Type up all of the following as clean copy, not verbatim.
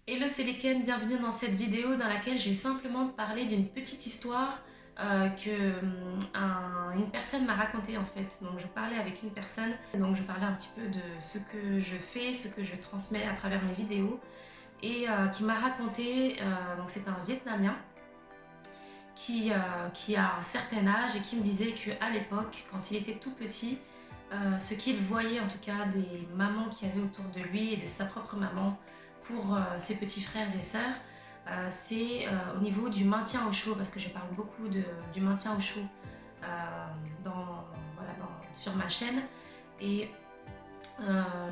Hello, c'est Lesken, bienvenue dans cette vidéo dans laquelle je vais simplement te parler d'une petite histoire une personne m'a racontée en fait. Donc je parlais avec une personne, donc je parlais un petit peu de ce que je fais, ce que je transmets à travers mes vidéos et qui m'a raconté, donc c'est un Vietnamien qui a un certain âge et qui me disait qu'à l'époque, quand il était tout petit, ce qu'il voyait en tout cas des mamans qui avaient autour de lui et de sa propre maman pour ses petits frères et sœurs, c'est au niveau du maintien au chaud, parce que je parle beaucoup du maintien au chaud euh, sur ma chaîne. Et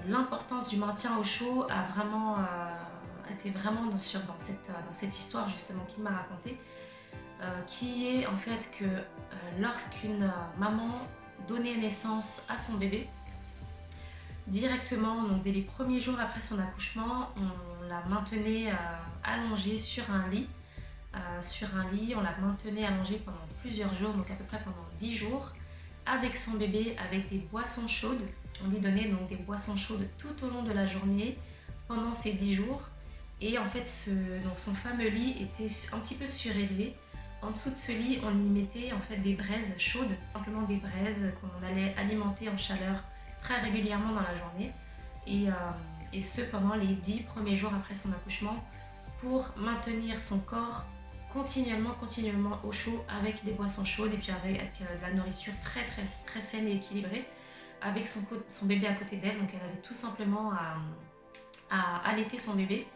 l'importance du maintien au chaud a vraiment été vraiment dans cette histoire justement qu'il m'a racontée, qui est en fait que lorsqu'une maman donnait naissance à son bébé, directement, donc dès les premiers jours après son accouchement, on la maintenait allongée sur un lit. On la maintenait allongée pendant plusieurs jours, donc à peu près pendant 10 jours, avec son bébé, avec des boissons chaudes. On lui donnait donc des boissons chaudes tout au long de la journée, pendant ces 10 jours. Et en fait, donc son fameux lit était un petit peu surélevé. En dessous de ce lit, on y mettait en fait des braises chaudes, simplement des braises qu'on allait alimenter en chaleur très régulièrement dans la journée. Et ce pendant les 10 premiers jours après son accouchement, pour maintenir son corps continuellement au chaud avec des boissons chaudes et puis avec de la nourriture très saine et équilibrée, avec son bébé à côté d'elle. Donc elle avait tout simplement à allaiter son bébé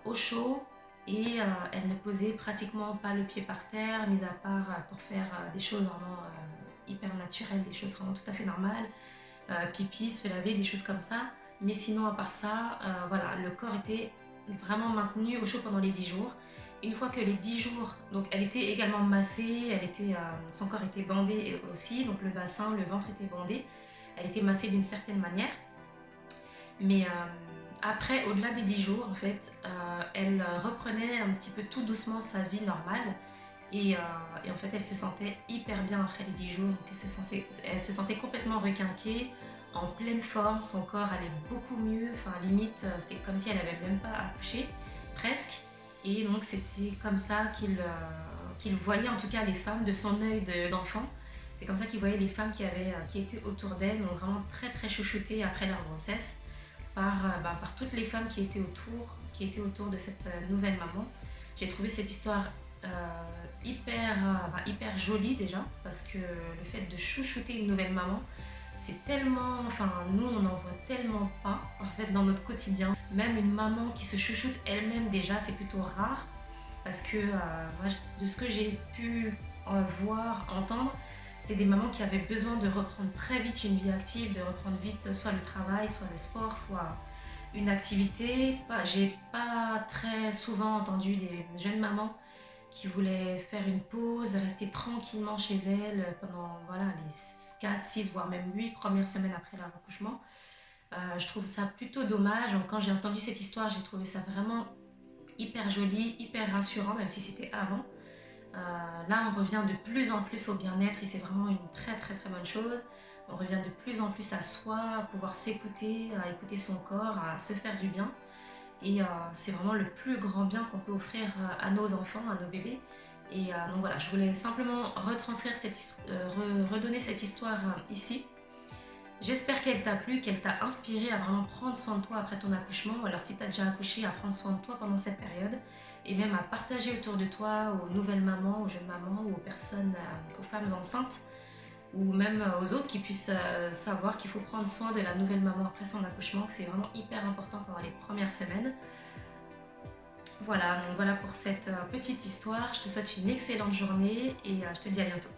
au chaud, et elle ne posait pratiquement pas le pied par terre, mis à part pour faire des choses vraiment hyper naturelles, des choses vraiment tout à fait normales, pipi, se laver, des choses comme ça. Mais sinon, à part ça, voilà, le corps était vraiment maintenu au chaud pendant les 10 jours. Une fois que les 10 jours, donc elle était également massée, son corps était bandé aussi, donc le bassin, le ventre était bandé, elle était massée d'une certaine manière. Mais après, au-delà des 10 jours, en fait, elle reprenait un petit peu tout doucement sa vie normale. Et en fait, elle se sentait hyper bien après les 10 jours. Donc elle se sentait complètement requinquée, en pleine forme. Son corps allait beaucoup mieux. Enfin, limite, c'était comme si elle n'avait même pas accouché, presque. Et donc, c'était comme ça qu'il voyait, en tout cas, les femmes de son œil d'enfant. C'est comme ça qu'il voyait les femmes qui étaient autour d'elle, donc vraiment très chouchoutées après leur grossesse par toutes les femmes qui étaient autour de cette nouvelle maman. J'ai trouvé cette histoire hyper jolie déjà, parce que le fait de chouchouter une nouvelle maman, c'est tellement, enfin nous on n'en voit tellement pas en fait dans notre quotidien. Même une maman qui se chouchoute elle-même déjà, c'est plutôt rare, parce que moi, de ce que j'ai pu voir, entendre, c'était des mamans qui avaient besoin de reprendre très vite une vie active, de reprendre vite soit le travail, soit le sport, soit une activité. J'ai pas très souvent entendu des jeunes mamans qui voulaient faire une pause, rester tranquillement chez elles pendant voilà, les 4, 6, voire même 8 premières semaines après leur accouchement. Je trouve ça plutôt dommage. Donc, quand j'ai entendu cette histoire, j'ai trouvé ça vraiment hyper joli, hyper rassurant, même si c'était avant. Là, on revient de plus en plus au bien-être et c'est vraiment une très bonne chose. On revient de plus en plus à soi, à pouvoir s'écouter, à écouter son corps, à se faire du bien. Et c'est vraiment le plus grand bien qu'on peut offrir à nos enfants, à nos bébés. Et donc voilà, je voulais simplement redonner cette histoire ici. J'espère qu'elle t'a plu, qu'elle t'a inspiré à vraiment prendre soin de toi après ton accouchement, ou alors si tu as déjà accouché, à prendre soin de toi pendant cette période, et même à partager autour de toi aux nouvelles mamans, aux jeunes mamans, ou aux personnes, aux femmes enceintes, ou même aux autres qui puissent savoir qu'il faut prendre soin de la nouvelle maman après son accouchement, que c'est vraiment hyper important pendant les premières semaines. Voilà, donc voilà pour cette petite histoire. Je te souhaite une excellente journée et je te dis à bientôt.